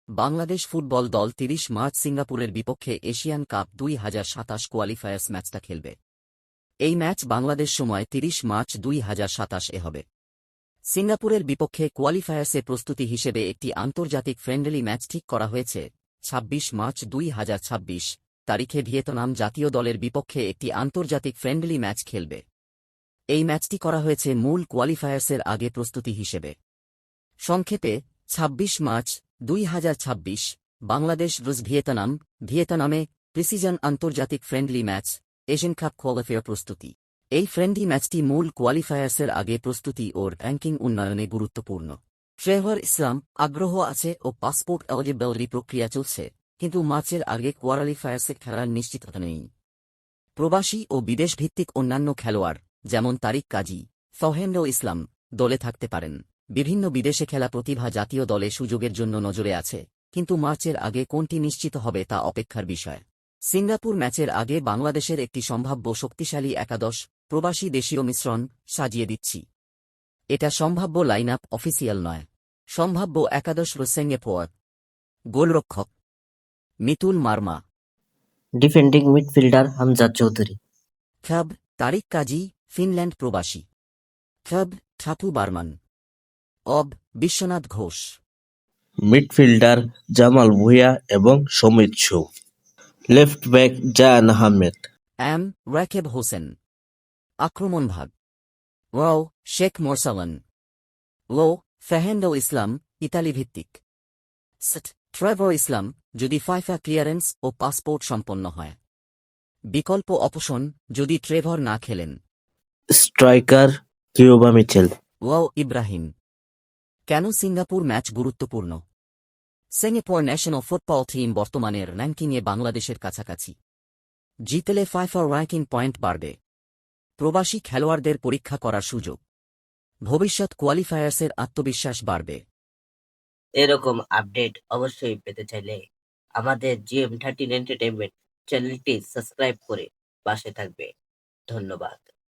Bangladesh football দল ৩০ March সিঙ্গাপুরের বিপক্ষে এশিয়ান কাপ ২০২৭ কোয়ালিফায়ার্স ম্যাচটা খেলবে। এই ম্যাচ বাংলাদেশ সময় ৩০ মার্চ ২০২৭ হবে। সিঙ্গাপুরের বিপক্ষে কোয়ালিফায়ার্সে প্রস্তুতি হিসেবে একটি আন্তর্জাতিক ফ্রেন্ডলি ম্যাচ ঠিক করা হয়েছে ২৬ মার্চ ২০২৬ তারিখে ভিয়েতনাম জাতীয় দলের বিপক্ষে একটি আন্তর্জাতিক ফ্রেন্ডলি ম্যাচ খেলবে। এই ম্যাচটি করা হয়েছে মূল কোয়ালিফায়ার্সের আগে প্রস্তুতি হিসেবে। সংক্ষেপে ২৬ মার্চ ২০২৬ বাংলাদেশ রুশ ভিয়েতনামে প্রিসিজন আন্তর্জাতিক friendly match Asian cup qualifier প্রস্তুতি। এই ফ্রেন্ডলি ম্যাচটি মূল কোয়ালিফায়ার্সের আগে প্রস্তুতি ও র্যাঙ্কিং উন্নয়নে গুরুত্বপূর্ণ। ট্রেভর ইসলাম আগ্রহ আছে ও পাসপোর্ট এলিজিবিলিটি প্রক্রিয়া চলছে, কিন্তু ম্যাচের আগে কোয়ালিফায়ার্সে খেলার নিশ্চিততা নেই। প্রবাসী ও বিদেশভিত্তিক অন্যান্য খেলোয়াড় যেমন তারিক কাজী, ফহেন্দ্র ইসলাম দলে থাকতে পারেন। বিভিন্ন বিদেশে খেলা প্রতিভা জাতীয় দলে সুযোগের জন্য নজরে আছে, কিন্তু মার্চের আগে কোনটি নিশ্চিত হবে তা অপেক্ষার বিষয়। সিঙ্গাপুর ম্যাচের আগে বাংলাদেশের একটি সম্ভাব্য শক্তিশালী একাদশ প্রবাসী দেশীয় মিশ্রণ সাজিয়ে দিচ্ছি। এটা সম্ভাব্য লাইন আপ, অফিসিয়াল নয়। সম্ভাব্য একাদশ: রোসেঙ্গেপোয়ার গোলরক্ষক মিতুল মার্মা, ডিফেন্ডিং মিডফিল্ডার হামজা চৌধুরী, খেব তারিক কাজী ফিনল্যান্ড প্রবাসী, খেব ঠাকু বার্মান, বিশ্বনাথ ঘোষ, মিডফিল্ডার জামাল ভুঁইয়া এবং সমিত শো, লেফট ব্যাক জায়ান আহমেদ, রাকেব হোসেন, আক্রমণ ভাগ শেখ মোরসালান, ফেহেন্ডো ইসলাম ইতালি ভিত্তিক, ট্রেভর ইসলাম যদি ফাইফা ক্লিয়ারেন্স ও পাসপোর্ট সম্পন্ন হয়। বিকল্প অপশন যদি ট্রেভর না খেলেন: স্ট্রাইকার কিউবা মিচেল, ইব্রাহিম। কেন সিঙ্গাপুর ম্যাচ গুরুত্বপূর্ণ? সিঙ্গাপুর ন্যাশনাল ফুটবল টিম বর্তমানের র্যাঙ্কিংয়ে বাংলাদেশের কাছাকাছি। জিতলে ফাইফা র্যাঙ্কিং পয়েন্ট বাড়বে, প্রবাসী খেলোয়াড়দের পরীক্ষা করার সুযোগ, ভবিষ্যৎ কোয়ালিফায়ার্সের আত্মবিশ্বাস বাড়বে। এরকম আপডেট অবশ্যই পেতে চাইলে আমাদের GM13 এন্টারটেইনমেন্ট চ্যানেলটি সাবস্ক্রাইব করে পাশে থাকবে। ধন্যবাদ।